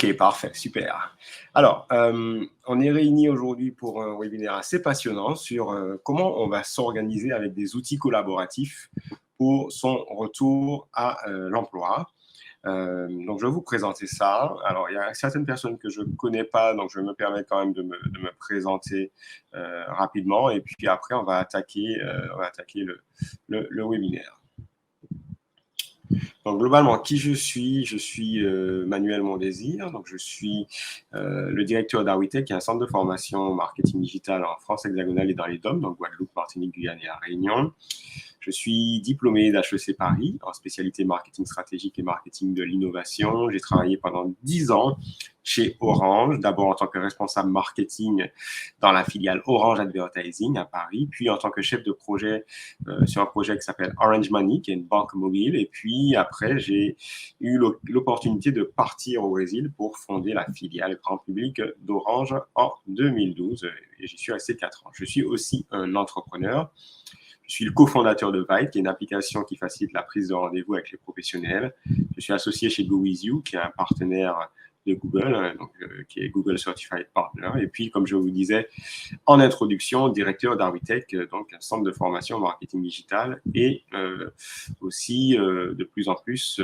Ok, parfait, super. Alors, on est réunis aujourd'hui pour un webinaire assez passionnant sur comment on va s'organiser avec des outils collaboratifs pour son retour à l'emploi. Donc, je vais vous présenter ça. Alors, il y a certaines personnes que je ne connais pas, donc je me permets quand même de me présenter rapidement. Et puis après, on va attaquer le webinaire. Donc, globalement, qui je suis Manuel Mondésir. Donc, je suis le directeur d'Awitech, qui est un centre de formation au marketing digital en France hexagonale et dans les DOM, donc Guadeloupe, Martinique, Guyane et La Réunion. Je suis diplômé d'HEC Paris en spécialité marketing stratégique et marketing de l'innovation. J'ai travaillé pendant 10 ans chez Orange, d'abord en tant que responsable marketing dans la filiale Orange Advertising à Paris, puis en tant que chef de projet sur un projet qui s'appelle Orange Money, qui est une banque mobile. Et puis après, j'ai eu l'opportunité de partir au Brésil pour fonder la filiale grand public d'Orange en 2012. Et j'y suis resté 4 ans. Je suis aussi un entrepreneur. Je suis le cofondateur de Vibe, qui est une application qui facilite la prise de rendez-vous avec les professionnels. Je suis associé chez GoWithYou, qui est un partenaire de Google, qui est Google Certified Partner. Et puis, comme je vous disais en introduction, directeur d'Awitech, donc un centre de formation en marketing digital et aussi de plus en plus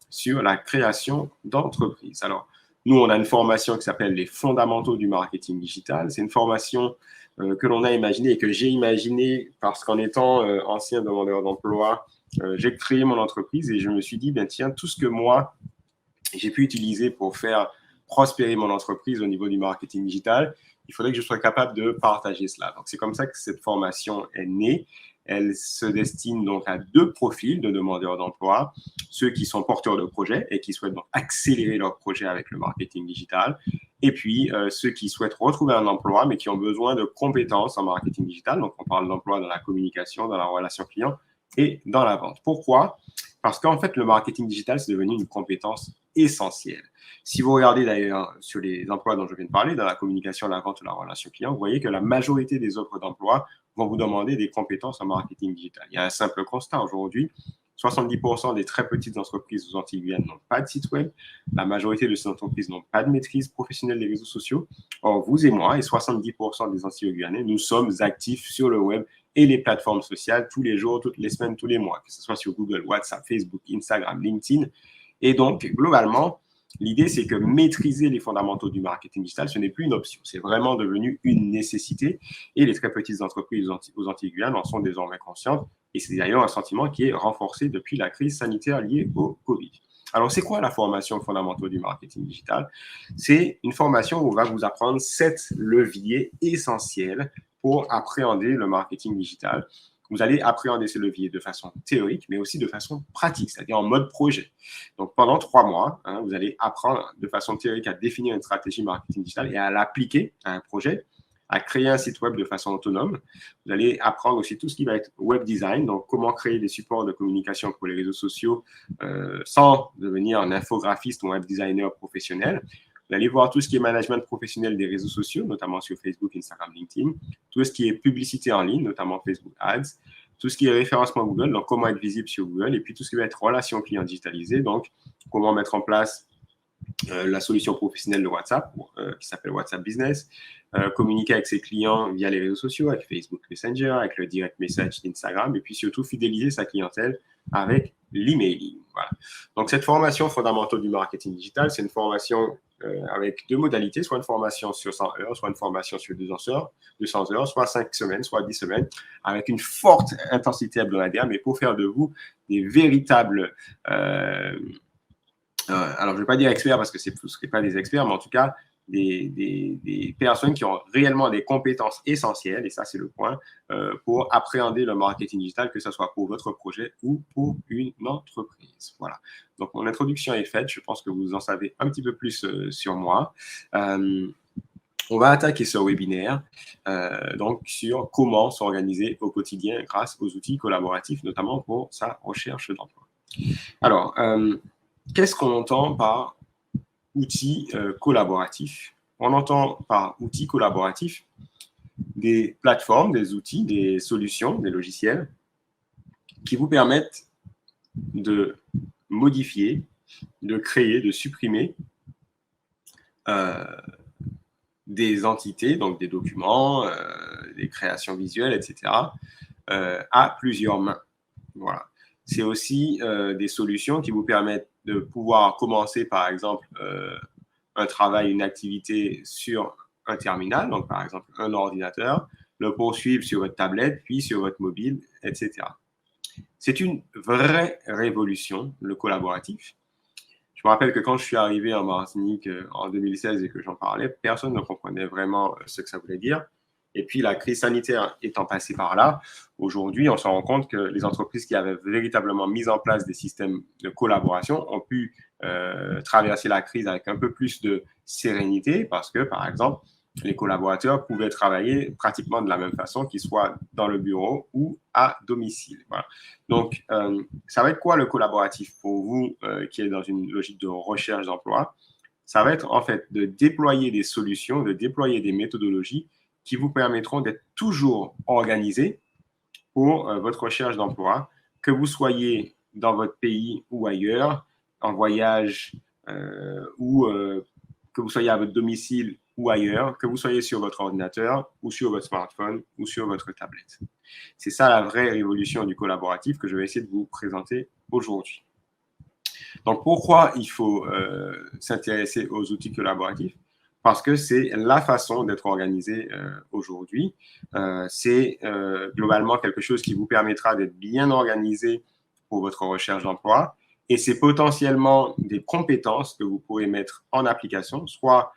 sur la création d'entreprises. Alors, nous, on a une formation qui s'appelle les fondamentaux du marketing digital. C'est une formation que l'on a imaginé et que j'ai imaginé parce qu'en étant ancien demandeur d'emploi, j'ai créé mon entreprise et je me suis dit, ben tiens, tout ce que moi, j'ai pu utiliser pour faire prospérer mon entreprise au niveau du marketing digital, il faudrait que je sois capable de partager cela. Donc, c'est comme ça que cette formation est née. Elle se destine donc à 2 profils de demandeurs d'emploi, ceux qui sont porteurs de projets et qui souhaitent donc accélérer leur projet avec le marketing digital, et puis ceux qui souhaitent retrouver un emploi, mais qui ont besoin de compétences en marketing digital. Donc, on parle d'emploi dans la communication, dans la relation client et dans la vente. Pourquoi ? Parce qu'en fait, le marketing digital, c'est devenu une compétence essentielle. Si vous regardez d'ailleurs sur les emplois dont je viens de parler, dans la communication, la vente ou la relation client, vous voyez que la majorité des offres d'emploi vont vous demander des compétences en marketing digital. Il y a un simple constat aujourd'hui. 70% des très petites entreprises aux Antilles Guyane n'ont pas de site web. La majorité de ces entreprises n'ont pas de maîtrise professionnelle des réseaux sociaux. Or, vous et moi, et 70% des Antilles Guyanais, nous sommes actifs sur le web et les plateformes sociales tous les jours, toutes les semaines, tous les mois, que ce soit sur Google, WhatsApp, Facebook, Instagram, LinkedIn. Et donc, globalement, l'idée, c'est que maîtriser les fondamentaux du marketing digital, ce n'est plus une option. C'est vraiment devenu une nécessité. Et les très petites entreprises aux Antilles Guyane en sont désormais conscientes. Et c'est d'ailleurs un sentiment qui est renforcé depuis la crise sanitaire liée au Covid. Alors, c'est quoi la formation fondamentaux du marketing digital? C'est une formation où on va vous apprendre 7 leviers essentiels pour appréhender le marketing digital. Vous allez appréhender ces leviers de façon théorique, mais aussi de façon pratique, c'est-à-dire en mode projet. Donc, pendant 3 mois, vous allez apprendre de façon théorique à définir une stratégie marketing digital et à l'appliquer à un projet, à créer un site web de façon autonome. Vous allez apprendre aussi tout ce qui va être web design, donc comment créer des supports de communication pour les réseaux sociaux sans devenir un infographiste ou un web designer professionnel. Vous allez voir tout ce qui est management professionnel des réseaux sociaux, notamment sur Facebook, Instagram, LinkedIn, tout ce qui est publicité en ligne, notamment Facebook Ads, tout ce qui est référencement Google, donc comment être visible sur Google, et puis tout ce qui va être relation client digitalisée, donc comment mettre en place la solution professionnelle de WhatsApp, qui s'appelle WhatsApp Business, communiquer avec ses clients via les réseaux sociaux, avec Facebook Messenger, avec le direct message d'Instagram, et puis surtout fidéliser sa clientèle avec l'emailing. Voilà. Donc, cette formation fondamentaux du marketing digital, c'est une formation avec 2 modalités, soit une formation sur 100 heures, soit une formation sur 200 heures, soit 5 semaines, soit 10 semaines, avec une forte intensité hebdomadaire, mais pour faire de vous des véritables alors, je ne vais pas dire experts parce que ce ne seraient pas des experts, mais en tout cas, des personnes qui ont réellement des compétences essentielles, et ça, c'est le point, pour appréhender le marketing digital, que ce soit pour votre projet ou pour une entreprise. Voilà. Donc, mon introduction est faite. Je pense que vous en savez un petit peu plus sur moi. On va attaquer ce webinaire donc sur comment s'organiser au quotidien grâce aux outils collaboratifs, notamment pour sa recherche d'emploi. Alors, qu'est-ce qu'on entend par outils collaboratifs? On entend par outils collaboratifs des plateformes, des outils, des solutions, des logiciels qui vous permettent de modifier, de créer, de supprimer des entités, donc des documents, des créations visuelles, etc., à plusieurs mains. Voilà. C'est aussi des solutions qui vous permettent de pouvoir commencer, par exemple, un travail, une activité sur un terminal, donc par exemple un ordinateur, le poursuivre sur votre tablette, puis sur votre mobile, etc. C'est une vraie révolution, le collaboratif. Je me rappelle que quand je suis arrivé en Martinique en 2016 et que j'en parlais, personne ne comprenait vraiment ce que ça voulait dire. Et puis la crise sanitaire étant passée par là, aujourd'hui, on se rend compte que les entreprises qui avaient véritablement mis en place des systèmes de collaboration ont pu traverser la crise avec un peu plus de sérénité parce que, par exemple, les collaborateurs pouvaient travailler pratiquement de la même façon, qu'ils soient dans le bureau ou à domicile. Voilà. Donc, ça va être quoi le collaboratif pour vous qui est dans une logique de recherche d'emploi? Ça va être en fait de déployer des solutions, de déployer des méthodologies qui vous permettront d'être toujours organisé pour votre recherche d'emploi, que vous soyez dans votre pays ou ailleurs, en voyage ou que vous soyez à votre domicile ou ailleurs, que vous soyez sur votre ordinateur ou sur votre smartphone ou sur votre tablette. C'est ça la vraie révolution du collaboratif que je vais essayer de vous présenter aujourd'hui. Donc, pourquoi il faut s'intéresser aux outils collaboratifs? Parce que c'est la façon d'être organisé aujourd'hui. C'est globalement quelque chose qui vous permettra d'être bien organisé pour votre recherche d'emploi. Et c'est potentiellement des compétences que vous pourrez mettre en application, soit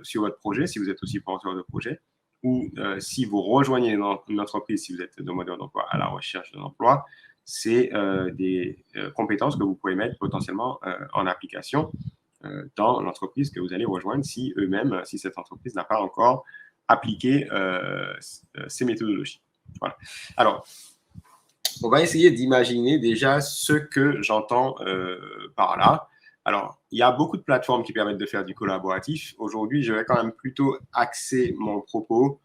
sur votre projet, si vous êtes aussi porteur de projet, ou si vous rejoignez une entreprise, si vous êtes demandeur d'emploi à la recherche d'un emploi, c'est des compétences que vous pouvez mettre potentiellement en application dans l'entreprise que vous allez rejoindre si eux-mêmes, si cette entreprise n'a pas encore appliqué ces méthodologies. Voilà. Alors, on va essayer d'imaginer déjà ce que j'entends par là. Alors, il y a beaucoup de plateformes qui permettent de faire du collaboratif. Aujourd'hui, je vais quand même plutôt axer mon propos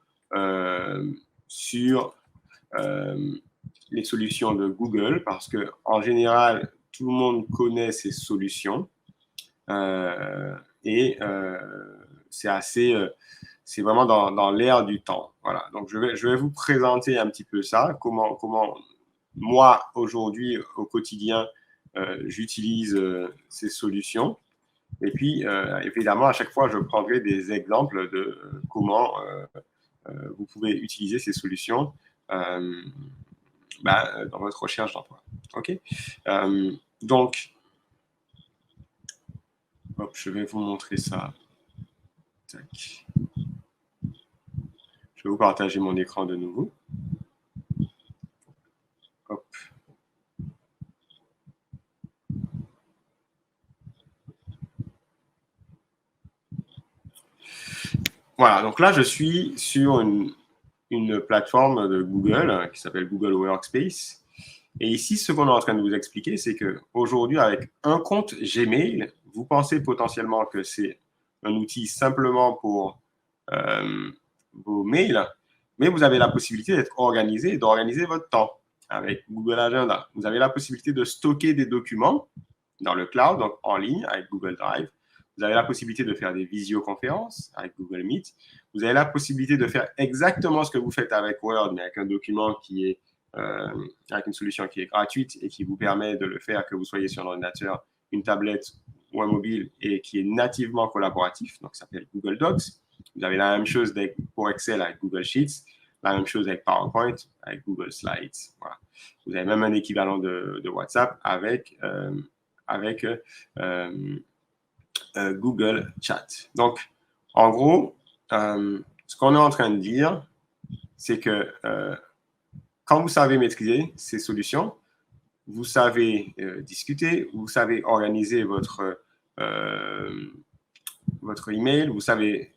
sur les solutions de Google parce que en général, tout le monde connaît ces solutions et c'est assez, c'est vraiment dans l'air du temps. Voilà. Donc, je vais vous présenter un petit peu ça, comment moi aujourd'hui au quotidien j'utilise ces solutions. Et puis, évidemment, à chaque fois, je prendrai des exemples de comment vous pouvez utiliser ces solutions dans votre recherche d'emploi. OK? Donc, hop, je vais vous montrer ça. Tac. Je vais vous partager mon écran de nouveau. Hop. Voilà, donc là, je suis sur une plateforme de Google qui s'appelle Google Workspace. Et ici, ce qu'on est en train de vous expliquer, c'est qu'aujourd'hui, avec un compte Gmail, vous pensez potentiellement que c'est un outil simplement pour vos mails, mais vous avez la possibilité d'être organisé et d'organiser votre temps avec Google Agenda. Vous avez la possibilité de stocker des documents dans le cloud, donc en ligne avec Google Drive. Vous avez la possibilité de faire des visioconférences avec Google Meet. Vous avez la possibilité de faire exactement ce que vous faites avec Word, mais avec un document qui est avec une solution qui est gratuite et qui vous permet de le faire que vous soyez sur un ordinateur, une tablette ou un mobile et qui est nativement collaboratif, donc ça s'appelle Google Docs. Vous avez la même chose pour Excel avec Google Sheets, la même chose avec PowerPoint, avec Google Slides. Voilà. Vous avez même un équivalent de WhatsApp avec Google Chat. Donc, en gros, ce qu'on est en train de dire, c'est que quand vous savez maîtriser ces solutions, vous savez discuter, vous savez organiser votre email, vous savez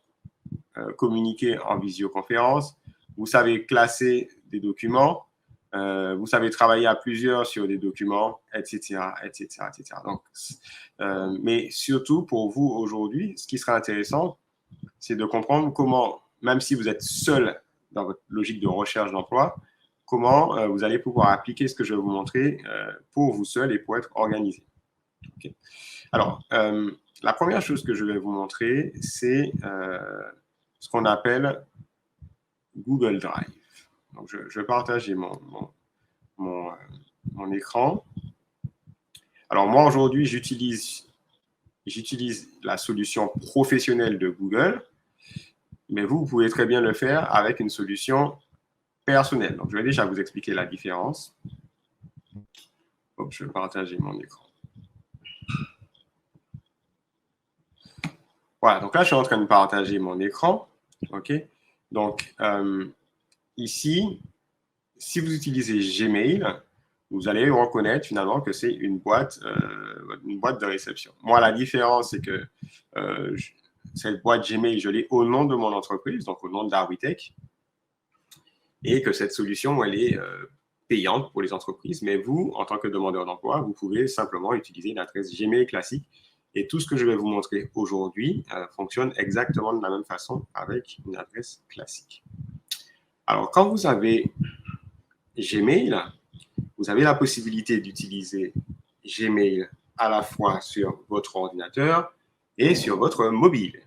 communiquer en visioconférence, vous savez classer des documents, vous savez travailler à plusieurs sur des documents, etc., etc., etc. Donc, mais surtout pour vous aujourd'hui, ce qui sera intéressant, c'est de comprendre comment, même si vous êtes seul dans votre logique de recherche d'emploi, comment vous allez pouvoir appliquer ce que je vais vous montrer pour vous seul et pour être organisé. Okay. Alors, la première chose que je vais vous montrer, c'est ce qu'on appelle Google Drive. Donc, je vais partager mon écran. Alors, moi, aujourd'hui, j'utilise la solution professionnelle de Google, mais vous pouvez très bien le faire avec une solution personnelle. Donc, je vais déjà vous expliquer la différence. Donc, je vais partager mon écran. Voilà, donc là, je suis en train de partager mon écran. OK? Donc, ici, si vous utilisez Gmail, vous allez reconnaître finalement que c'est une boîte de réception. Moi, la différence, c'est que cette boîte Gmail, je l'ai au nom de mon entreprise, donc au nom d'Arwitech, et que cette solution, elle est payante pour les entreprises. Mais vous, en tant que demandeur d'emploi, vous pouvez simplement utiliser une adresse Gmail classique. Et tout ce que je vais vous montrer aujourd'hui fonctionne exactement de la même façon avec une adresse classique. Alors, quand vous avez Gmail, vous avez la possibilité d'utiliser Gmail à la fois sur votre ordinateur et sur votre mobile.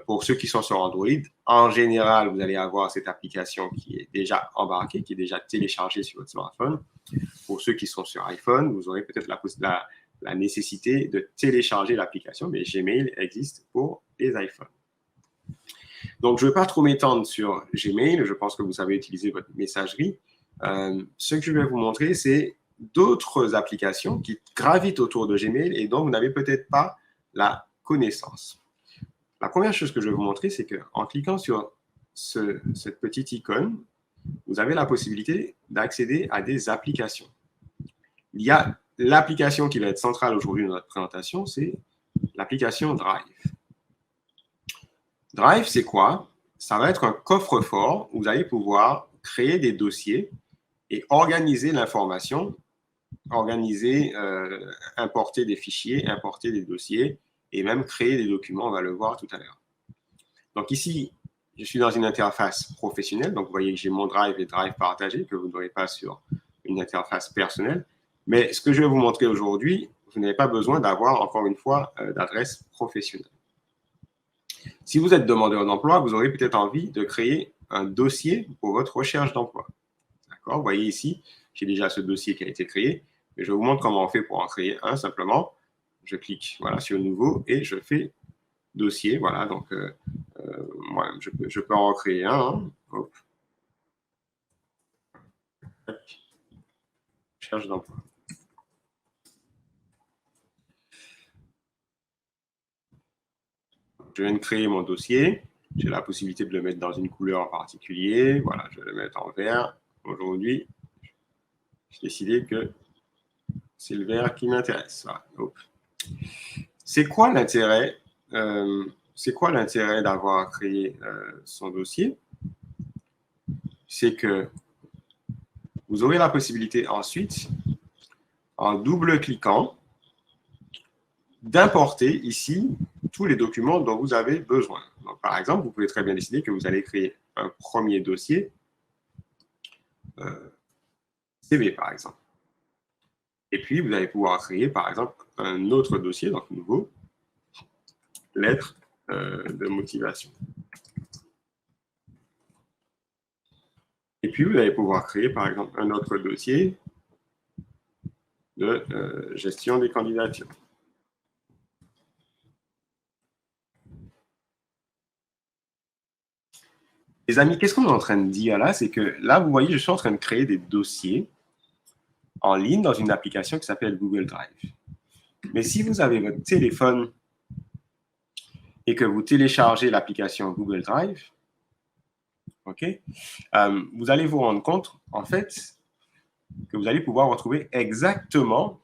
Pour ceux qui sont sur Android, en général, vous allez avoir cette application qui est déjà embarquée, qui est déjà téléchargée sur votre smartphone. Pour ceux qui sont sur iPhone, vous aurez peut-être la nécessité de télécharger l'application, mais Gmail existe pour les iPhones. Donc, je ne vais pas trop m'étendre sur Gmail. Je pense que vous savez utiliser votre messagerie. Ce que je vais vous montrer, c'est d'autres applications qui gravitent autour de Gmail et dont vous n'avez peut-être pas la connaissance. La première chose que je vais vous montrer, c'est qu'en cliquant sur cette petite icône, vous avez la possibilité d'accéder à des applications. Il y a l'application qui va être centrale aujourd'hui dans notre présentation, c'est l'application Drive. Drive, c'est quoi? Ça va être un coffre-fort où vous allez pouvoir créer des dossiers et organiser l'information, importer des fichiers, importer des dossiers et même créer des documents, on va le voir tout à l'heure. Donc ici, je suis dans une interface professionnelle, donc vous voyez que j'ai mon Drive et Drive partagé, que vous n'aurez pas sur une interface personnelle. Mais ce que je vais vous montrer aujourd'hui, vous n'avez pas besoin d'avoir, encore une fois, d'adresse professionnelle. Si vous êtes demandeur d'emploi, vous aurez peut-être envie de créer un dossier pour votre recherche d'emploi. D'accord? Vous voyez ici, j'ai déjà ce dossier qui a été créé. Mais je vous montre comment on fait pour en créer un simplement. Je clique voilà, sur Nouveau et je fais Dossier. Voilà, donc moi, je peux en créer un. Hein. Hop. Recherche d'emploi. Je viens de créer mon dossier. J'ai la possibilité de le mettre dans une couleur en particulier. Voilà, je vais le mettre en vert. Aujourd'hui, j'ai décidé que c'est le vert qui m'intéresse. Voilà. C'est quoi l'intérêt d'avoir créé son dossier? C'est que vous aurez la possibilité ensuite, en double-cliquant, d'importer ici tous les documents dont vous avez besoin. Donc, par exemple, vous pouvez très bien décider que vous allez créer un premier dossier, CV par exemple. Et puis, vous allez pouvoir créer par exemple un autre dossier, donc nouveau, lettre de motivation. Et puis, vous allez pouvoir créer par exemple un autre dossier de gestion des candidatures. Les amis, qu'est-ce qu'on est en train de dire là? C'est que là, vous voyez, je suis en train de créer des dossiers en ligne dans une application qui s'appelle Google Drive. Mais si vous avez votre téléphone et que vous téléchargez l'application Google Drive, okay, vous allez vous rendre compte, en fait, que vous allez pouvoir retrouver exactement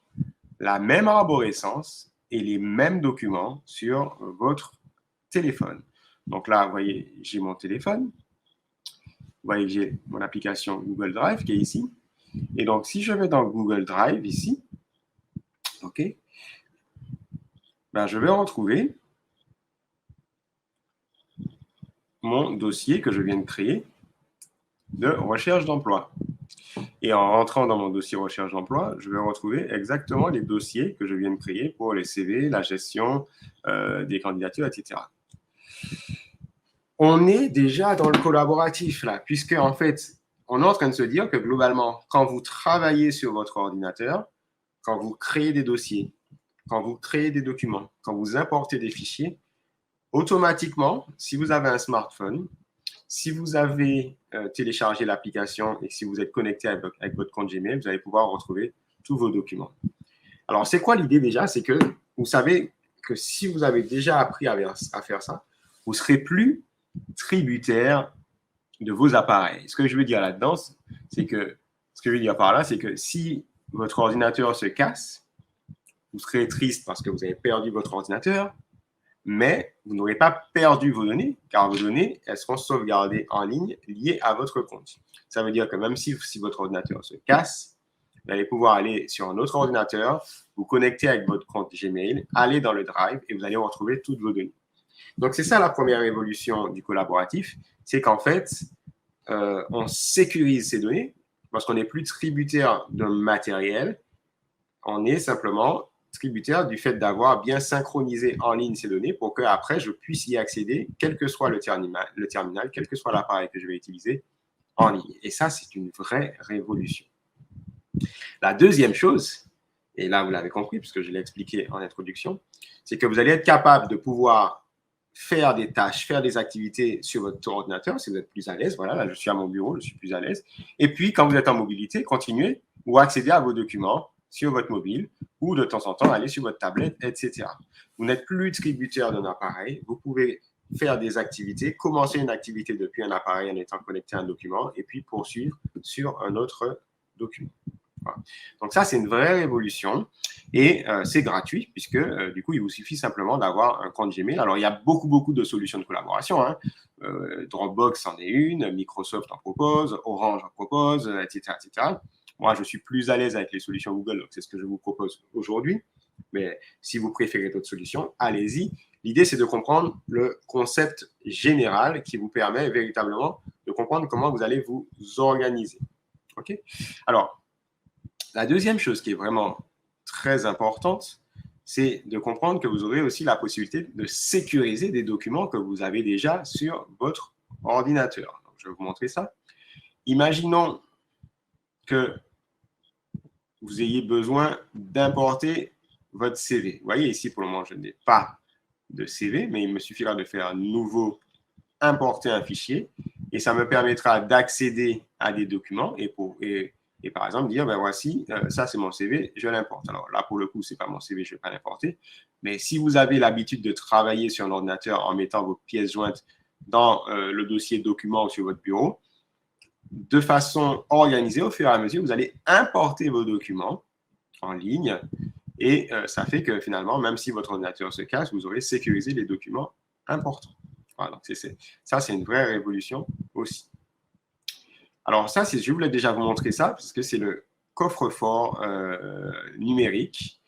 la même arborescence et les mêmes documents sur votre téléphone. Donc là, vous voyez, j'ai mon téléphone. Vous voyez que j'ai mon application Google Drive qui est ici. Et donc, si je vais dans Google Drive ici, OK, ben, je vais retrouver mon dossier que je viens de créer de recherche d'emploi. Et en rentrant dans mon dossier recherche d'emploi, je vais retrouver exactement les dossiers que je viens de créer pour les CV, la gestion des candidatures, etc. On est déjà dans le collaboratif là, puisque en fait, on est en train de se dire que globalement, quand vous travaillez sur votre ordinateur, quand vous créez des dossiers, quand vous créez des documents, quand vous importez des fichiers, automatiquement, si vous avez un smartphone, si vous avez téléchargé l'application et si vous êtes connecté avec votre compte Gmail, vous allez pouvoir retrouver tous vos documents. Alors, c'est quoi l'idée déjà? C'est que vous savez que si vous avez déjà appris à faire ça, vous ne serez plus tributaire de vos appareils. Ce que je veux dire là-dedans, c'est que, ce que je veux dire par là, c'est que si votre ordinateur se casse, vous serez triste parce que vous avez perdu votre ordinateur, mais vous n'aurez pas perdu vos données, car vos données, elles seront sauvegardées en ligne liées à votre compte. Ça veut dire que même si votre ordinateur se casse, vous allez pouvoir aller sur un autre ordinateur, vous connecter avec votre compte Gmail, aller dans le Drive et vous allez retrouver toutes vos données. Donc, c'est ça la première évolution du collaboratif, c'est qu'en fait, on sécurise ces données parce qu'on n'est plus tributaire d'un matériel, on est simplement tributaire du fait d'avoir bien synchronisé en ligne ces données pour qu'après, je puisse y accéder, quel que soit le terminal, quel que soit l'appareil que je vais utiliser en ligne. Et ça, c'est une vraie révolution. La deuxième chose, et là, vous l'avez compris, puisque je l'ai expliqué en introduction, c'est que vous allez être capable de pouvoir faire des tâches, faire des activités sur votre ordinateur si vous êtes plus à l'aise. Voilà, là, je suis à mon bureau, je suis plus à l'aise. Et puis, quand vous êtes en mobilité, continuez ou accéder à vos documents sur votre mobile ou de temps en temps aller sur votre tablette, etc. Vous n'êtes plus tributaire d'un appareil. Vous pouvez faire des activités, commencer une activité depuis un appareil en étant connecté à un document et puis poursuivre sur un autre document. Voilà. Donc ça, c'est une vraie révolution et c'est gratuit puisque du coup, il vous suffit simplement d'avoir un compte Gmail. Alors, il y a beaucoup de solutions de collaboration. Hein. Dropbox en est une, Microsoft en propose, Orange en propose, etc., etc. Moi, je suis plus à l'aise avec les solutions Google, donc c'est ce que je vous propose aujourd'hui. Mais si vous préférez d'autres solutions, allez-y. L'idée, c'est de comprendre le concept général qui vous permet véritablement de comprendre comment vous allez vous organiser. OK? Alors, la deuxième chose qui est vraiment très importante, c'est de comprendre que vous aurez aussi la possibilité de sécuriser des documents que vous avez déjà sur votre ordinateur. Donc, je vais vous montrer ça. Imaginons que vous ayez besoin d'importer votre CV. Vous voyez ici, pour le moment, je n'ai pas de CV, mais il me suffira de faire un nouveau importer un fichier et ça me permettra d'accéder à des documents et par exemple dire, ben voici, ça c'est mon CV, je l'importe. Alors là, pour le coup, ce n'est pas mon CV, je ne vais pas l'importer. Mais si vous avez l'habitude de travailler sur un ordinateur en mettant vos pièces jointes dans le dossier documents sur votre bureau, de façon organisée, au fur et à mesure, vous allez importer vos documents en ligne et ça fait que finalement, même si votre ordinateur se casse, vous aurez sécurisé les documents importants. Voilà, donc ça, c'est une vraie révolution aussi. Alors ça, je voulais déjà vous montrer ça, parce que c'est le coffre-fort numérique.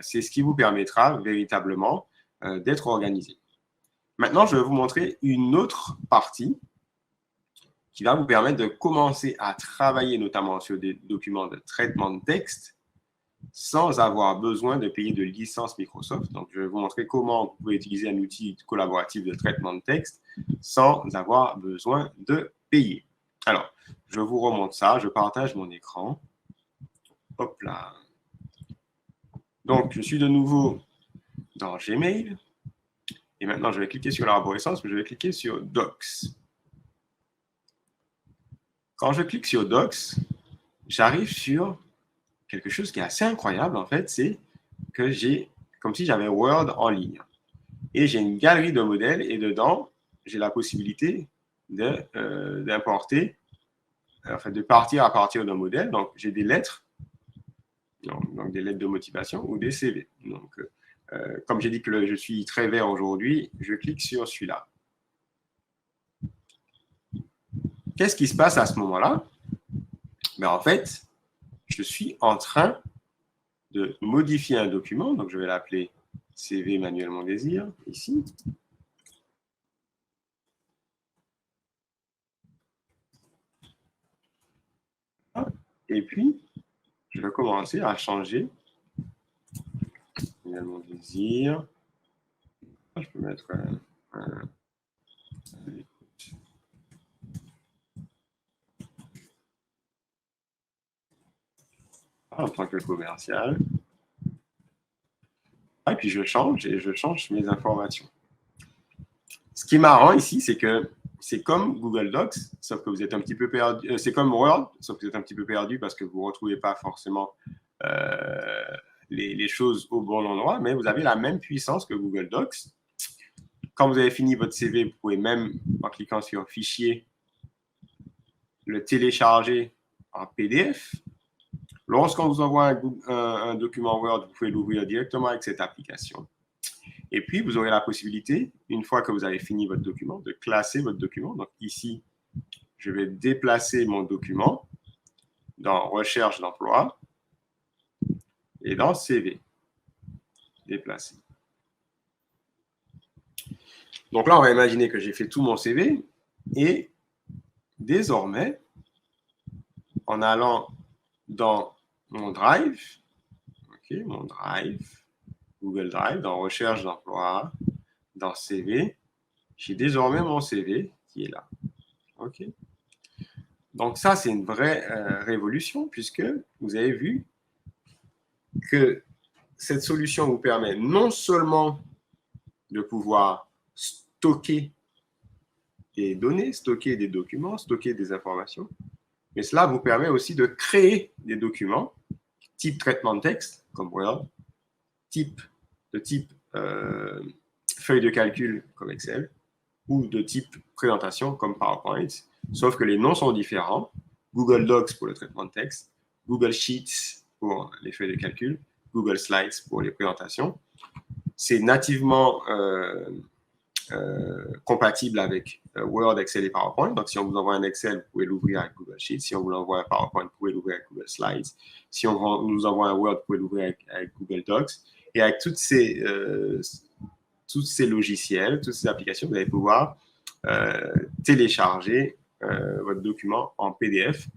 C'est ce qui vous permettra véritablement d'être organisé. Maintenant, je vais vous montrer une autre partie qui va vous permettre de commencer à travailler notamment sur des documents de traitement de texte sans avoir besoin de payer de licence Microsoft. Donc, je vais vous montrer comment vous pouvez utiliser un outil collaboratif de traitement de texte sans avoir besoin de payer. Alors, je vous remonte ça, je partage mon écran. Hop là. Donc, je suis de nouveau dans Gmail. Et maintenant, je vais cliquer sur l'arborescence, je vais cliquer sur Docs. Quand je clique sur Docs, j'arrive sur quelque chose qui est assez incroyable, en fait, c'est que j'ai, comme si j'avais Word en ligne. Et j'ai une galerie de modèles et dedans, j'ai la possibilité d'importer, enfin de partir à partir d'un modèle. Donc, j'ai des lettres, donc des lettres de motivation ou des CV. Donc, comme j'ai dit que je suis très vert aujourd'hui, je clique sur celui-là. Qu'est-ce qui se passe à ce moment-là? Ben, en fait, je suis en train de modifier un document. Donc, je vais l'appeler CV Manuel Mon Désir, ici. Et puis, je vais commencer à changer mon désir. Je peux mettre en tant que commercial. Et puis je change mes informations. Ce qui est marrant ici, c'est que c'est comme Google Docs, sauf que vous êtes un petit peu perdu. C'est comme Word, sauf que vous êtes un petit peu perdu parce que vous ne retrouvez pas forcément les choses au bon endroit, mais vous avez la même puissance que Google Docs. Quand vous avez fini votre CV, vous pouvez même, en cliquant sur Fichier, le télécharger en PDF. Lorsqu'on vous envoie un document Word, vous pouvez l'ouvrir directement avec cette application. Et puis, vous aurez la possibilité, une fois que vous avez fini votre document, de classer votre document. Donc ici, je vais déplacer mon document dans Recherche d'emploi et dans CV. Déplacer. Donc là, on va imaginer que j'ai fait tout mon CV et désormais, en allant dans mon Drive, mon Drive, Google Drive, dans Recherche d'emploi, dans CV, j'ai désormais mon CV qui est là. OK. Donc ça, c'est une vraie révolution puisque vous avez vu que cette solution vous permet non seulement de pouvoir stocker des données, stocker des documents, stocker des informations, mais cela vous permet aussi de créer des documents type traitement de texte, comme Word, de type feuille de calcul, comme Excel, ou de type présentation, comme PowerPoint, sauf que les noms sont différents. Google Docs pour le traitement de texte, Google Sheets pour les feuilles de calcul, Google Slides pour les présentations. C'est nativement compatible avec Word, Excel et PowerPoint. Donc, si on vous envoie un Excel, vous pouvez l'ouvrir avec Google Sheets. Si on vous envoie un PowerPoint, vous pouvez l'ouvrir avec Google Slides. Si on nous envoie un Word, vous pouvez l'ouvrir avec Google Docs. Et avec tous ces logiciels, toutes ces applications, vous allez pouvoir télécharger votre document en PDF.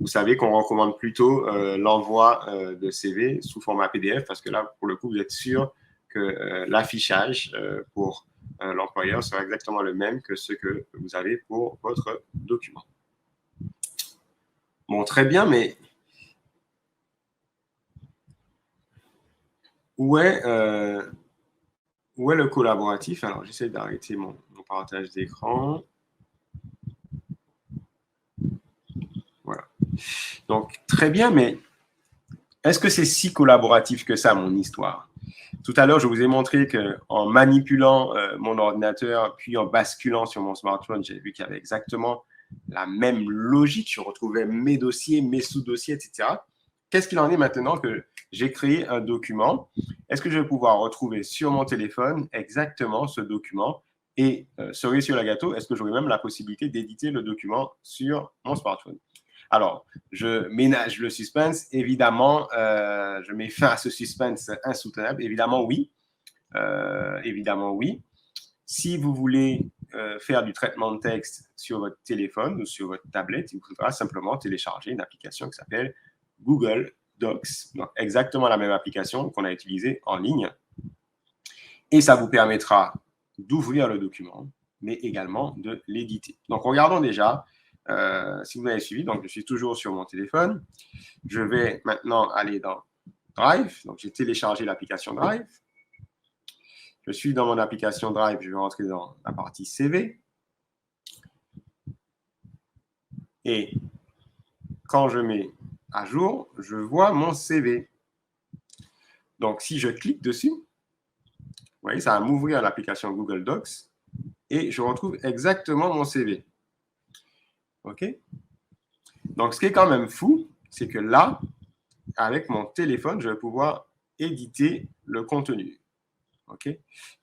Vous savez qu'on recommande plutôt l'envoi de CV sous format PDF parce que là, pour le coup, vous êtes sûr que l'affichage pour l'employeur sera exactement le même que ce que vous avez pour votre document. Bon, très bien, mais où est le collaboratif? Alors, j'essaie d'arrêter mon partage d'écran. Voilà. Donc, très bien, mais est-ce que c'est si collaboratif que ça, mon histoire? Tout à l'heure, je vous ai montré qu'en manipulant mon ordinateur, puis en basculant sur mon smartphone, j'ai vu qu'il y avait exactement la même logique. Je retrouvais mes dossiers, mes sous-dossiers, etc. Qu'est-ce qu'il en est maintenant que j'ai créé un document? Est-ce que je vais pouvoir retrouver sur mon téléphone exactement ce document? Et cerise sur le gâteau, est-ce que j'aurai même la possibilité d'éditer le document sur mon smartphone? Alors, je ménage le suspense. Évidemment, je mets fin à ce suspense insoutenable. Évidemment, oui. Évidemment, oui. Si vous voulez faire du traitement de texte sur votre téléphone ou sur votre tablette, il vous faudra simplement télécharger une application qui s'appelle Google Docs. Donc, exactement la même application qu'on a utilisée en ligne. Et ça vous permettra d'ouvrir le document, mais également de l'éditer. Donc, regardons déjà. Si vous m'avez suivi, donc je suis toujours sur mon téléphone. Je vais maintenant aller dans Drive. Donc, j'ai téléchargé l'application Drive. Je suis dans mon application Drive. Je vais rentrer dans la partie CV. Et quand je mets à jour, je vois mon CV. Donc, si je clique dessus, vous voyez, ça va m'ouvrir l'application Google Docs et je retrouve exactement mon CV. OK? Donc, ce qui est quand même fou, c'est que là, avec mon téléphone, je vais pouvoir éditer le contenu. OK?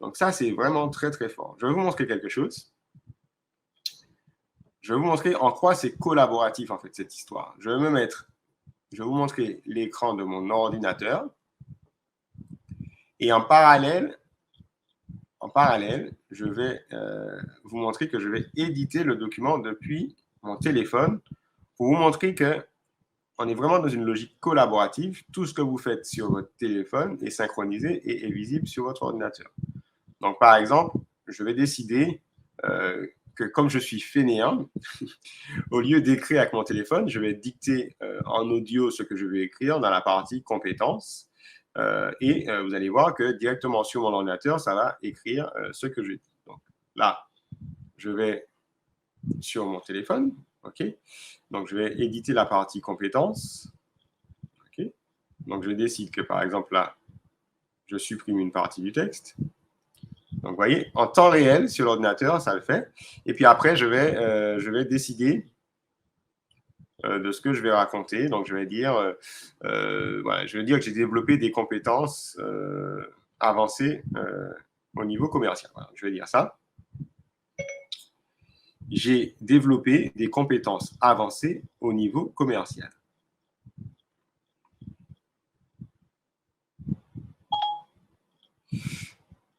Donc, ça, c'est vraiment très, très fort. Je vais vous montrer quelque chose. Je vais vous montrer en quoi c'est collaboratif, en fait, cette histoire. Je vais vous montrer l'écran de mon ordinateur. Et en parallèle, je vais vous montrer que je vais éditer le document depuis mon téléphone pour vous montrer que on est vraiment dans une logique collaborative. Tout ce que vous faites sur votre téléphone est synchronisé et est visible sur votre ordinateur. Donc, par exemple, je vais décider que comme je suis fainéant, au lieu d'écrire avec mon téléphone, je vais dicter en audio ce que je vais écrire dans la partie compétences. Et vous allez voir que directement sur mon ordinateur, ça va écrire ce que je dis. Donc là, je vais sur mon téléphone. OK. Donc, je vais éditer la partie compétences. OK. Donc, je décide que, par exemple, là, je supprime une partie du texte. Donc, vous voyez, en temps réel, sur l'ordinateur, ça le fait. Et puis après, je vais décider de ce que je vais raconter. Donc, je vais dire, voilà, je vais dire que j'ai développé des compétences avancées au niveau commercial. Voilà, je vais dire ça. J'ai développé des compétences avancées au niveau commercial.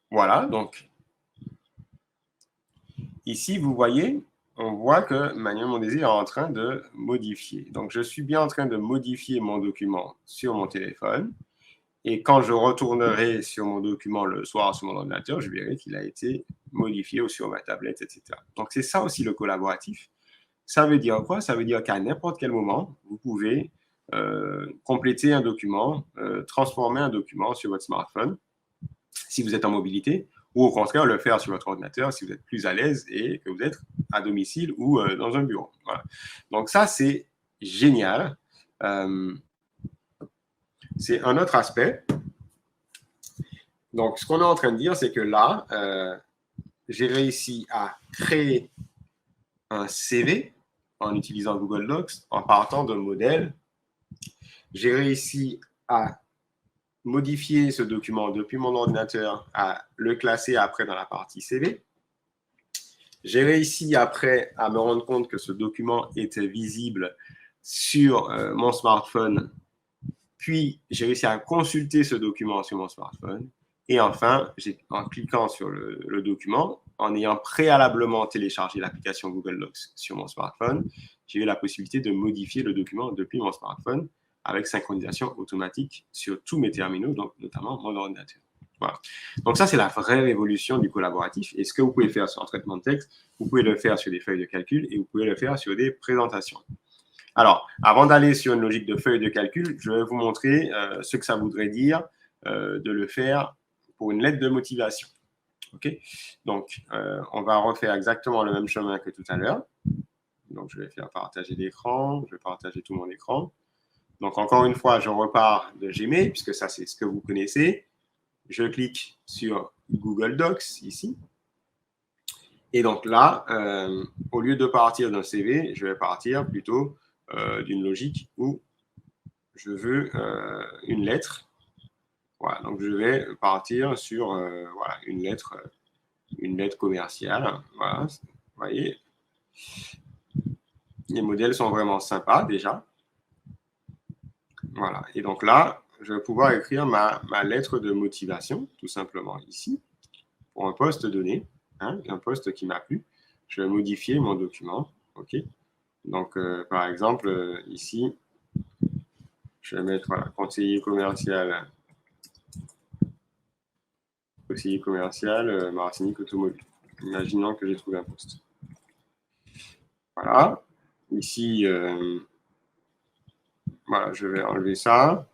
Voilà, donc ici, vous voyez, on voit que Manuel Mondesi est en train de modifier. Donc, je suis bien en train de modifier mon document sur mon téléphone. Et quand je retournerai sur mon document le soir sur mon ordinateur, je verrai qu'il a été modifié ou sur ma tablette, etc. Donc, c'est ça aussi le collaboratif. Ça veut dire quoi? Ça veut dire qu'à n'importe quel moment, vous pouvez compléter un document, transformer un document sur votre smartphone, si vous êtes en mobilité, ou au contraire, le faire sur votre ordinateur si vous êtes plus à l'aise et que vous êtes à domicile ou dans un bureau. Voilà. Donc ça, c'est génial. C'est un autre aspect. Donc, ce qu'on est en train de dire, c'est que là, j'ai réussi à créer un CV en utilisant Google Docs, en partant d'un modèle. J'ai réussi à modifier ce document depuis mon ordinateur, à le classer après dans la partie CV. J'ai réussi après à me rendre compte que ce document était visible sur mon smartphone. Puis, j'ai réussi à consulter ce document sur mon smartphone. Et enfin, en cliquant sur le document, en ayant préalablement téléchargé l'application Google Docs sur mon smartphone, j'ai eu la possibilité de modifier le document depuis mon smartphone avec synchronisation automatique sur tous mes terminaux, donc notamment mon ordinateur. Voilà. Donc ça, c'est la vraie révolution du collaboratif. Et ce que vous pouvez faire sur un traitement de texte, vous pouvez le faire sur des feuilles de calcul et vous pouvez le faire sur des présentations. Alors, avant d'aller sur une logique de feuille de calcul, je vais vous montrer ce que ça voudrait dire de le faire pour une lettre de motivation. OK? Donc, on va refaire exactement le même chemin que tout à l'heure. Donc, je vais faire partager l'écran. Je vais partager tout mon écran. Donc, encore une fois, je repars de Gmail, puisque ça, c'est ce que vous connaissez. Je clique sur Google Docs, ici. Et donc là, au lieu de partir d'un CV, je vais partir plutôt d'une logique où je veux une lettre. Voilà, donc je vais partir sur voilà, une lettre commerciale. Voilà, vous voyez. Les modèles sont vraiment sympas déjà. Voilà, et donc là, je vais pouvoir écrire ma lettre de motivation, tout simplement ici, pour un poste donné, hein, un poste qui m'a plu. Je vais modifier mon document. OK. Donc, par exemple, ici, je vais mettre voilà, conseiller commercial Martinique Automobile. Imaginons que j'ai trouvé un poste. Voilà. Ici, voilà, je vais enlever ça.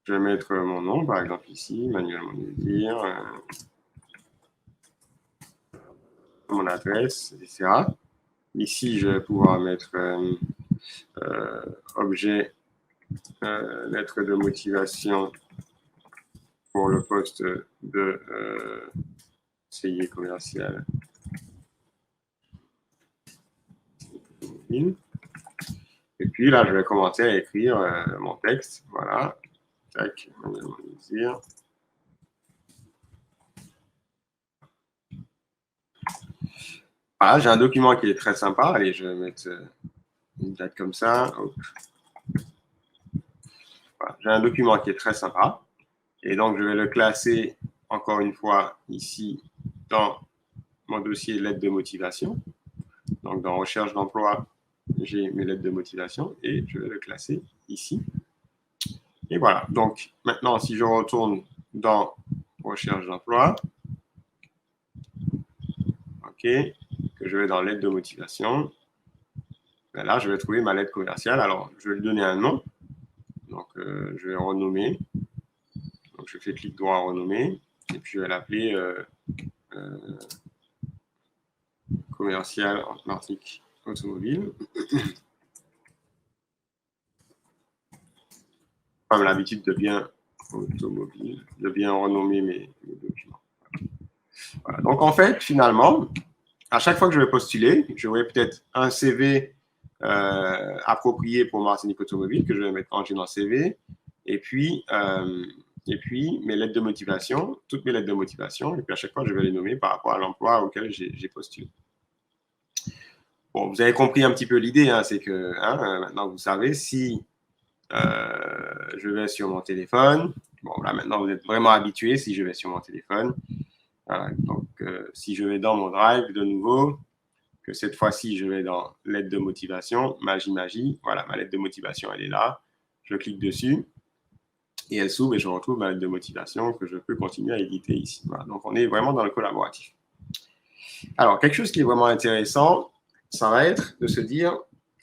Je vais mettre mon nom, par exemple ici, Manuel Mondesi, mon adresse, etc. Ici, je vais pouvoir mettre objet, lettre de motivation pour le poste de conseiller commercial. Et puis là, je vais commencer à écrire mon texte. Voilà. Tac, Manuel Mondesi. Voilà, j'ai un document qui est très sympa. Allez, je vais mettre une date comme ça. Voilà, j'ai un document qui est très sympa. Et donc, je vais le classer encore une fois ici dans mon dossier lettre de motivation. Donc, dans recherche d'emploi, j'ai mes lettres de motivation et je vais le classer ici. Et voilà. Donc, maintenant, si je retourne dans recherche d'emploi, OK, que je vais dans lettre de motivation, ben là, je vais trouver ma lettre commerciale. Alors, je vais lui donner un nom. Donc, je vais renommer. Donc, je fais clic droit renommer. Et puis, je vais l'appeler commercial Martinique automobile. Comme l'habitude de bien automobile, de bien renommer mes documents. Voilà. Donc, en fait, finalement, à chaque fois que je vais postuler, j'aurai peut-être un CV approprié pour Martinique Automobile que je vais mettre rangé dans CV. Et puis mes lettres de motivation, toutes mes lettres de motivation. Et puis, à chaque fois, je vais les nommer par rapport à l'emploi auquel j'ai postulé. Bon, vous avez compris un petit peu l'idée, hein, c'est que maintenant, vous savez, si je vais sur mon téléphone, bon, là, maintenant, vous êtes vraiment habitué si je vais sur mon téléphone. Voilà, donc, si je vais dans mon drive de nouveau, que cette fois-ci, je vais dans lettre de motivation, magie, voilà, ma lettre de motivation, elle est là. Je clique dessus et elle s'ouvre et je retrouve ma lettre de motivation que je peux continuer à éditer ici. Voilà, donc, on est vraiment dans le collaboratif. Alors, quelque chose qui est vraiment intéressant, ça va être de se dire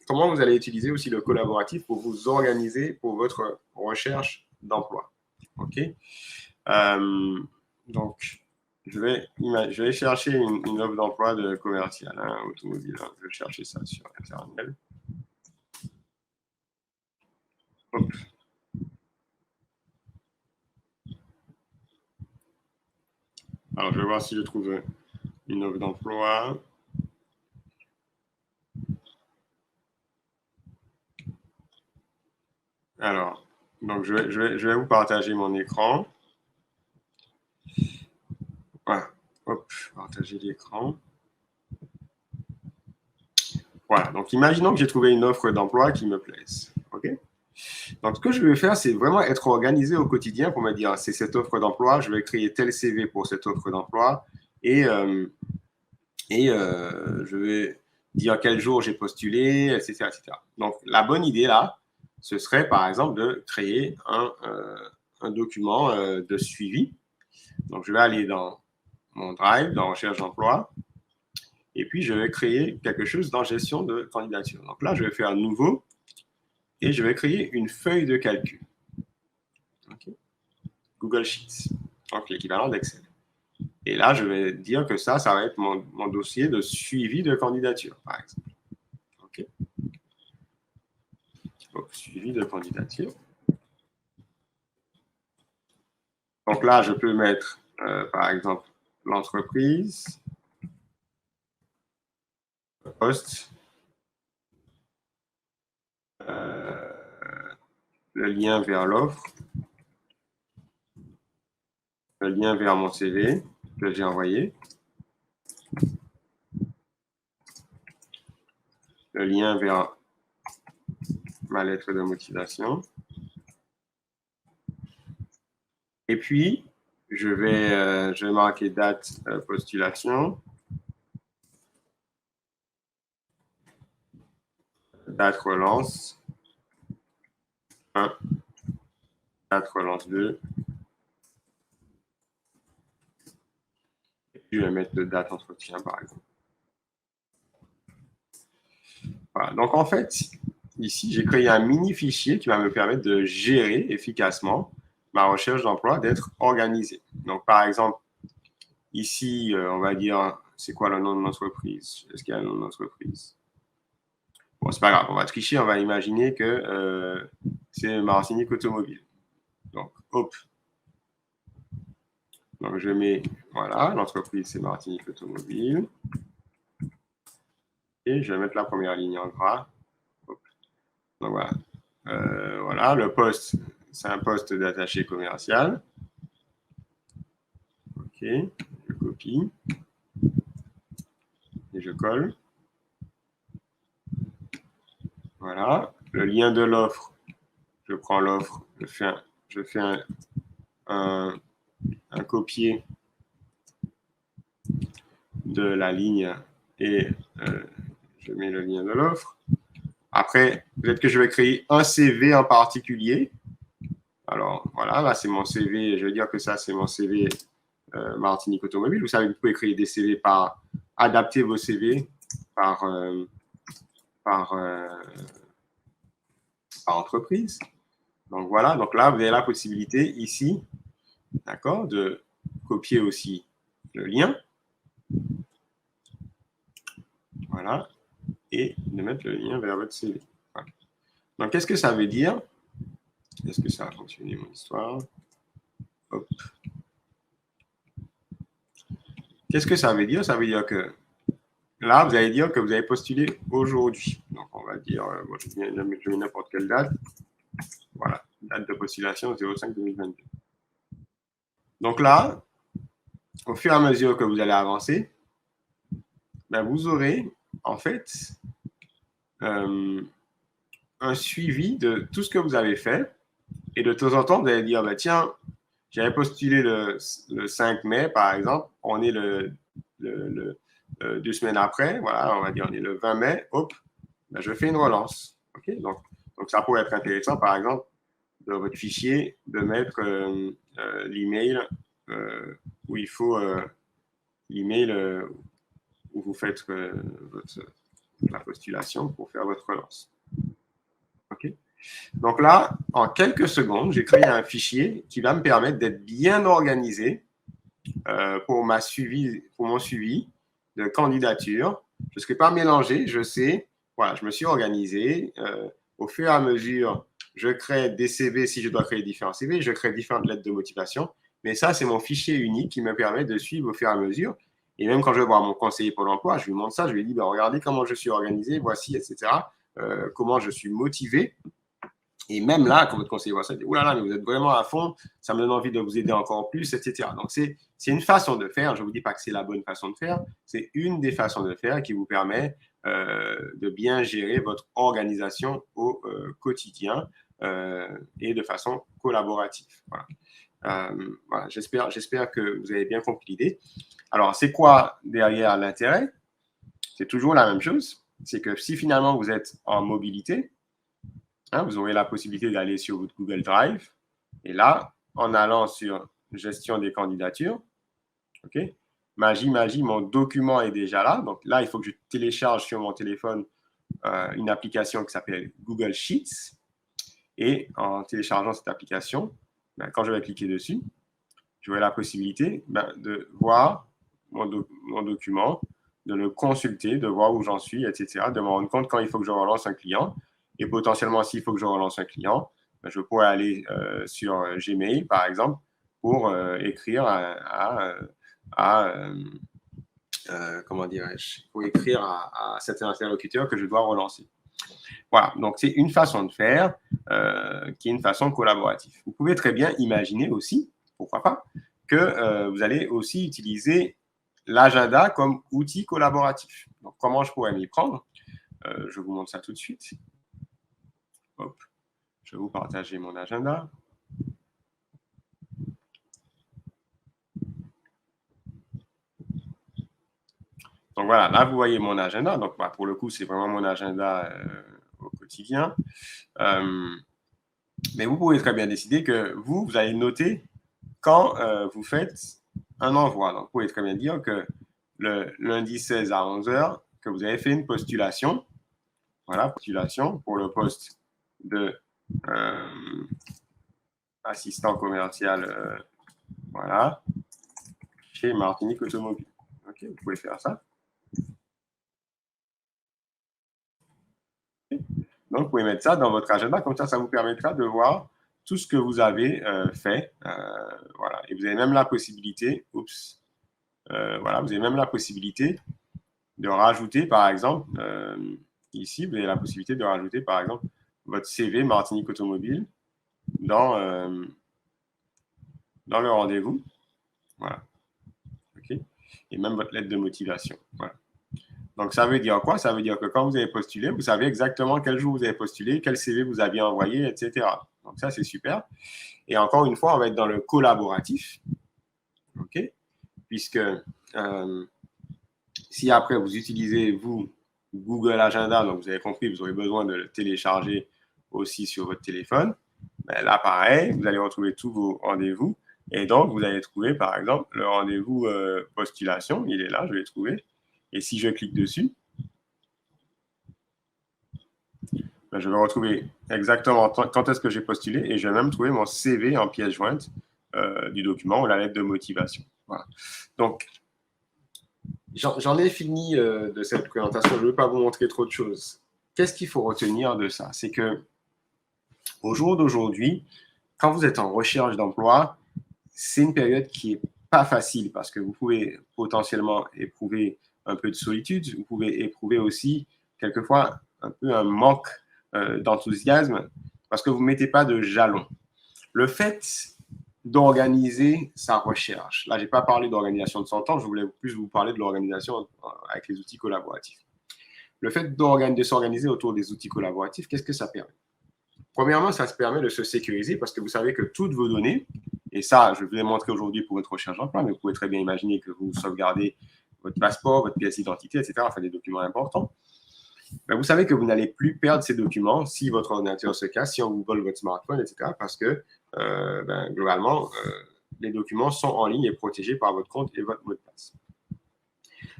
comment vous allez utiliser aussi le collaboratif pour vous organiser pour votre recherche d'emploi. OK? Donc, je vais chercher une offre d'emploi de commercial automobile. Je vais chercher ça sur Internet. Hop. Alors, je vais voir si je trouve une offre d'emploi. Alors, donc je vais vous partager mon écran. Voilà. Hop, partager l'écran. Voilà, donc imaginons que j'ai trouvé une offre d'emploi qui me plaise. OK? Donc, ce que je vais faire, c'est vraiment être organisé au quotidien pour me dire, c'est cette offre d'emploi, je vais créer tel CV pour cette offre d'emploi et je vais dire quel jour j'ai postulé, etc., etc. Donc, la bonne idée là, ce serait par exemple de créer un document de suivi. Donc, je vais aller dans mon drive, dans recherche d'emploi, et puis je vais créer quelque chose dans gestion de candidature. Donc là, je vais faire un nouveau et je vais créer une feuille de calcul. Okay. Google Sheets, donc l'équivalent d'Excel. Et là, je vais dire que ça va être mon dossier de suivi de candidature, par exemple. OK. Donc, suivi de candidature. Donc là, je peux mettre, par exemple, l'entreprise, le poste, le lien vers l'offre, le lien vers mon CV que j'ai envoyé, le lien vers ma lettre de motivation. Et puis, je vais marquer date postulation, date relance 1, date relance 2. Et puis, je vais mettre de date entretien, par exemple. Voilà. Donc, en fait, ici, j'ai créé un mini fichier qui va me permettre de gérer efficacement ma recherche d'emploi, d'être organisée. Donc, par exemple, ici, on va dire, c'est quoi le nom de l'entreprise? Est-ce qu'il y a un nom d'entreprise? Bon, c'est pas grave, on va tricher, on va imaginer que c'est Martinique Automobile. Donc, hop. Donc, je mets, voilà, l'entreprise, c'est Martinique Automobile. Et je vais mettre la première ligne en gras. Hop. Donc, voilà. Voilà, le poste, c'est un poste d'attaché commercial. OK, je copie. Et je colle. Voilà. Le lien de l'offre, je prends l'offre, je fais un copier de la ligne et je mets le lien de l'offre. Après, peut-être que je vais créer un CV en particulier. Alors, voilà, là, c'est mon CV. Je vais dire que ça, c'est mon CV Martinique Automobile. Vous savez, vous pouvez créer des CV adapter vos CV par, par entreprise. Donc, voilà. Donc là, vous avez la possibilité ici, d'accord, de copier aussi le lien. Voilà. Et de mettre le lien vers votre CV. Voilà. Donc, qu'est-ce que ça veut dire? Est-ce que ça a fonctionné, mon histoire? Hop. Qu'est-ce que ça veut dire? Ça veut dire que là, vous allez dire que vous avez postulé aujourd'hui. Donc, on va dire, bon, je mets n'importe quelle date. Voilà, date de postulation 05-2022. Donc là, au fur et à mesure que vous allez avancer, ben vous aurez en fait un suivi de tout ce que vous avez fait. Et de temps en temps, vous allez dire, ben, tiens, j'avais postulé le 5 mai, par exemple. On est le 2 semaines après. Voilà, on va dire, on est le 20 mai. Hop, ben, je fais une relance. Okay, donc, ça pourrait être intéressant, par exemple, de votre fichier, de mettre l'email où il faut l'email où vous faites la postulation pour faire votre relance. OK? Donc là, en quelques secondes, j'ai créé un fichier qui va me permettre d'être bien organisé pour mon suivi de candidature. Je ne serai pas mélangé, je sais, voilà, je me suis organisé. Au fur et à mesure, je crée des CV si je dois créer différents CV, je crée différentes lettres de motivation. Mais ça, c'est mon fichier unique qui me permet de suivre au fur et à mesure. Et même quand je vais voir mon conseiller Pôle emploi, je lui montre ça, je lui dis, ben, regardez comment je suis organisé, voici, etc. Comment je suis motivé. Et même là, quand votre conseiller voit ça, il dit, oulala, mais vous êtes vraiment à fond, ça me donne envie de vous aider encore plus, etc. Donc, c'est une façon de faire. Je ne vous dis pas que c'est la bonne façon de faire. C'est une des façons de faire qui vous permet de bien gérer votre organisation au quotidien et de façon collaborative. Voilà. Voilà. J'espère que vous avez bien compris l'idée. Alors, c'est quoi derrière l'intérêt? C'est toujours la même chose. C'est que si finalement vous êtes en mobilité, vous aurez la possibilité d'aller sur votre Google Drive. Et là, en allant sur gestion des candidatures, OK, magie, mon document est déjà là. Donc là, il faut que je télécharge sur mon téléphone une application qui s'appelle Google Sheets. Et en téléchargeant cette application, quand je vais cliquer dessus, j'aurai la possibilité de voir mon document, de le consulter, de voir où j'en suis, etc., de me rendre compte quand il faut que je relance un client. Et potentiellement, s'il faut que je relance un client, je pourrais aller sur Gmail, par exemple, pour écrire comment dirais-je, pour écrire à cet interlocuteur que je dois relancer. Voilà, donc c'est une façon de faire qui est une façon collaborative. Vous pouvez très bien imaginer aussi, pourquoi pas, que vous allez aussi utiliser l'agenda comme outil collaboratif. Donc, comment je pourrais m'y prendre? Je vous montre ça tout de suite. Hop, je vais vous partager mon agenda. Donc voilà, là vous voyez mon agenda. Donc pour le coup, c'est vraiment mon agenda au quotidien. Mais vous pouvez très bien décider que vous allez noter quand vous faites un envoi. Donc vous pouvez très bien dire que le lundi 16 à 11h, que vous avez fait une postulation. Voilà, postulation pour le poste de assistant commercial, voilà, chez Martinique Automobile. OK, vous pouvez faire ça. Donc, vous pouvez mettre ça dans votre agenda, comme ça vous permettra de voir tout ce que vous avez fait. Voilà, et vous avez même la possibilité, voilà, vous avez même la possibilité de rajouter, par exemple, ici, vous avez la possibilité de rajouter, par exemple, votre CV Martinique Automobile dans le rendez-vous. Voilà. OK. Et même votre lettre de motivation. Voilà. Donc, ça veut dire quoi? Ça veut dire que quand vous avez postulé, vous savez exactement quel jour vous avez postulé, quel CV vous aviez envoyé, etc. Donc, ça, c'est super. Et encore une fois, on va être dans le collaboratif. OK? Puisque si après, vous utilisez, vous, Google Agenda, donc vous avez compris, vous aurez besoin de le télécharger aussi sur votre téléphone. Ben là, pareil, vous allez retrouver tous vos rendez-vous. Et donc, vous allez trouver, par exemple, le rendez-vous postulation. Il est là, je l'ai trouvé. Et si je clique dessus, ben, je vais retrouver exactement quand est-ce que j'ai postulé et je vais même trouver mon CV en pièce jointe du document ou la lettre de motivation. Voilà. Donc, j'en ai fini de cette présentation. Je ne veux pas vous montrer trop de choses. Qu'est-ce qu'il faut retenir de ça? C'est que au jour d'aujourd'hui, quand vous êtes en recherche d'emploi, c'est une période qui n'est pas facile parce que vous pouvez potentiellement éprouver un peu de solitude, vous pouvez éprouver aussi quelquefois un peu un manque d'enthousiasme parce que vous ne mettez pas de jalons. Le fait d'organiser sa recherche, là, je n'ai pas parlé d'organisation de son temps, je voulais plus vous parler de l'organisation avec les outils collaboratifs. Le fait de s'organiser autour des outils collaboratifs, qu'est-ce que ça permet? Premièrement, ça se permet de se sécuriser parce que vous savez que toutes vos données, et ça, je vais vous montrer aujourd'hui pour votre recherche d'emploi, mais vous pouvez très bien imaginer que vous sauvegardez votre passeport, votre pièce d'identité, etc., enfin des documents importants. Ben, vous savez que vous n'allez plus perdre ces documents si votre ordinateur se casse, si on vous vole votre smartphone, etc., parce que globalement, les documents sont en ligne et protégés par votre compte et votre mot de passe.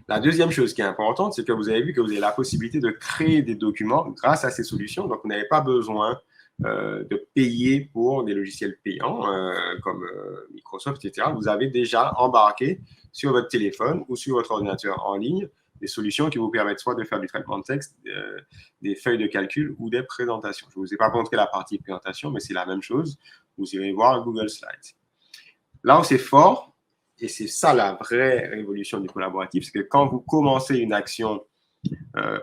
La deuxième chose qui est importante, c'est que vous avez vu que vous avez la possibilité de créer des documents grâce à ces solutions. Donc, vous n'avez pas besoin de payer pour des logiciels payants comme Microsoft, etc. Vous avez déjà embarqué sur votre téléphone ou sur votre ordinateur en ligne des solutions qui vous permettent soit de faire du traitement de texte, des feuilles de calcul ou des présentations. Je ne vous ai pas montré la partie présentation, mais c'est la même chose. Vous irez voir Google Slides. Là où c'est fort, et c'est ça la vraie révolution du collaboratif, c'est que quand vous commencez une action,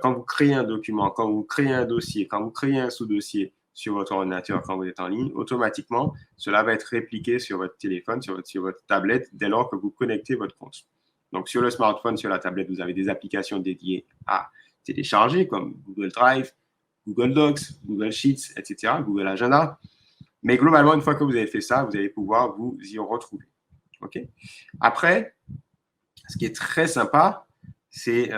quand vous créez un document, quand vous créez un dossier, quand vous créez un sous-dossier sur votre ordinateur, quand vous êtes en ligne, automatiquement, cela va être répliqué sur votre téléphone, sur votre tablette, dès lors que vous connectez votre compte. Donc, sur le smartphone, sur la tablette, vous avez des applications dédiées à télécharger, comme Google Drive, Google Docs, Google Sheets, etc., Google Agenda. Mais globalement, une fois que vous avez fait ça, vous allez pouvoir vous y retrouver. Okay. Après, ce qui est très sympa, c'est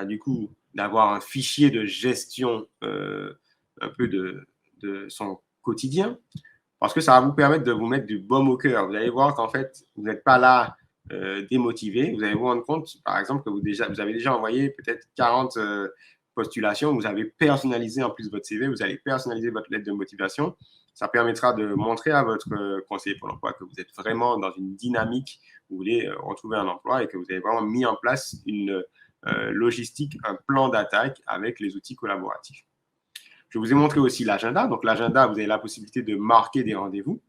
du coup d'avoir un fichier de gestion un peu de son quotidien, parce que ça va vous permettre de vous mettre du baume au cœur. Vous allez voir qu'en fait, vous n'êtes pas là démotivé. Vous allez vous rendre compte, par exemple, que vous avez déjà envoyé peut-être 40 postulations. Vous avez personnalisé en plus votre CV. Vous allez personnaliser votre lettre de motivation. Ça permettra de montrer à votre conseiller pour l'emploi que vous êtes vraiment dans une dynamique où vous voulez retrouver un emploi et que vous avez vraiment mis en place une logistique, un plan d'attaque avec les outils collaboratifs. Je vous ai montré aussi l'agenda. Donc, l'agenda, vous avez la possibilité de marquer des rendez-vous.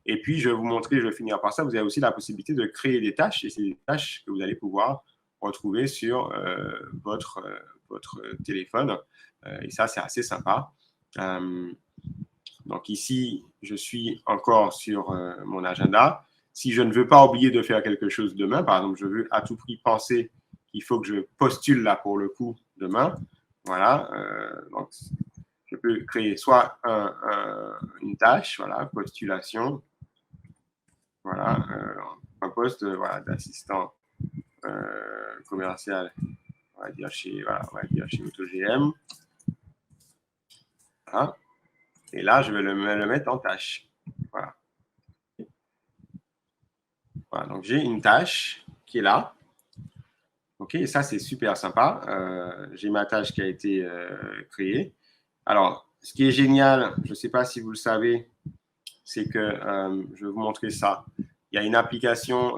Et puis, je vais vous montrer, je vais finir par ça, vous avez aussi la possibilité de créer des tâches. Et c'est des tâches que vous allez pouvoir retrouver sur votre téléphone. Et ça, c'est assez sympa. Donc ici, je suis encore sur mon agenda. Si je ne veux pas oublier de faire quelque chose demain, par exemple, je veux à tout prix penser qu'il faut que je postule là pour le coup demain, voilà. Donc, je peux créer soit une tâche, voilà, postulation, voilà, un poste voilà, d'assistant commercial, on va dire chez AutoGM. Voilà. Et là, je vais le mettre en tâche. Voilà. Voilà, donc j'ai une tâche qui est là. OK, et ça, c'est super sympa. J'ai ma tâche qui a été créée. Alors, ce qui est génial, je ne sais pas si vous le savez, c'est que je vais vous montrer ça. Il y a une application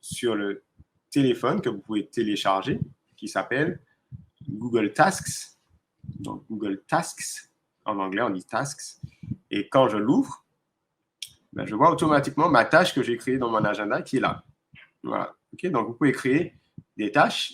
sur le téléphone que vous pouvez télécharger qui s'appelle Google Tasks. Donc, Google Tasks, en anglais, on dit Tasks. Et quand je l'ouvre, ben, je vois automatiquement ma tâche que j'ai créée dans mon agenda qui est là. Voilà. Okay, donc, vous pouvez créer des tâches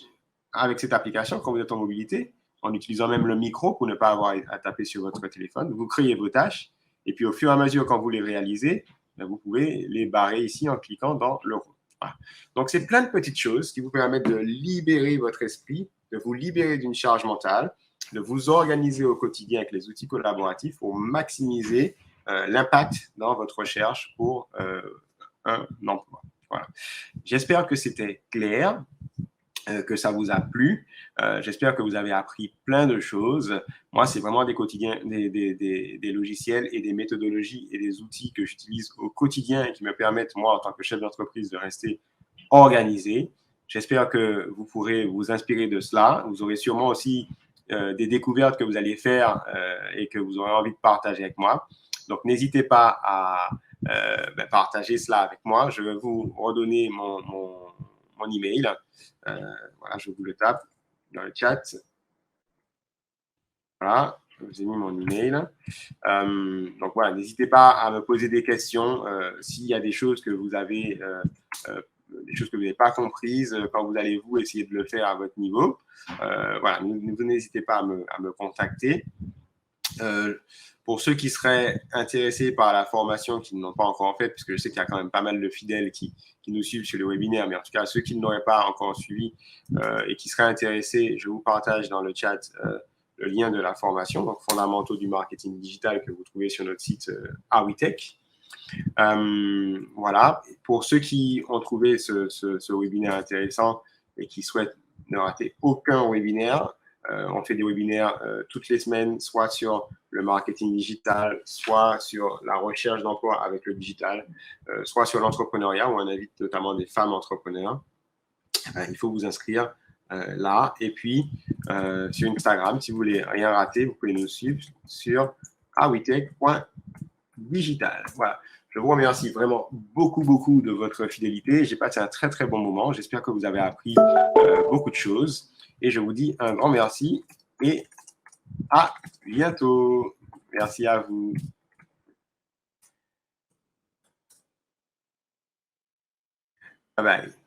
avec cette application quand vous êtes en mobilité, en utilisant même le micro pour ne pas avoir à taper sur votre téléphone. Vous créez vos tâches et puis au fur et à mesure, quand vous les réalisez, ben, vous pouvez les barrer ici en cliquant dans le rond. Voilà. Donc, c'est plein de petites choses qui vous permettent de libérer votre esprit, de vous libérer d'une charge mentale, de vous organiser au quotidien avec les outils collaboratifs pour maximiser l'impact dans votre recherche pour un emploi. Voilà. J'espère que c'était clair. que ça vous a plu. J'espère que vous avez appris plein de choses. Moi, c'est vraiment des logiciels et des méthodologies et des outils que j'utilise au quotidien et qui me permettent, moi, en tant que chef d'entreprise, de rester organisé. J'espère que vous pourrez vous inspirer de cela. Vous aurez sûrement aussi des découvertes que vous allez faire et que vous aurez envie de partager avec moi. Donc, n'hésitez pas à partager cela avec moi. Je vais vous redonner mon email. Voilà, je vous le tape dans le chat. Voilà, je vous ai mis mon email. Donc voilà, n'hésitez pas à me poser des questions s'il y a des choses que vous avez, des choses que vous n'avez pas comprises quand vous allez vous essayer de le faire à votre niveau. Voilà, n'hésitez pas à me contacter. Pour ceux qui seraient intéressés par la formation, qui ne l'ont pas encore faite, parce que je sais qu'il y a quand même pas mal de fidèles qui nous suivent sur les webinaires, mais en tout cas, ceux qui ne l'auraient pas encore suivi et qui seraient intéressés, je vous partage dans le chat le lien de la formation, donc fondamentaux du marketing digital que vous trouvez sur notre site Awitech. Voilà. Pour ceux qui ont trouvé ce webinaire intéressant et qui souhaitent ne rater aucun webinaire, on fait des webinaires toutes les semaines, soit sur le marketing digital, soit sur la recherche d'emploi avec le digital, soit sur l'entrepreneuriat, où on invite notamment des femmes entrepreneurs. Il faut vous inscrire là. Et puis, sur Instagram, si vous voulez rien rater, vous pouvez nous suivre sur awitech.digital. Voilà. Je vous remercie vraiment beaucoup de votre fidélité. J'ai passé un très bon moment. J'espère que vous avez appris beaucoup de choses. Et je vous dis un grand merci et à bientôt. Merci à vous. Bye bye.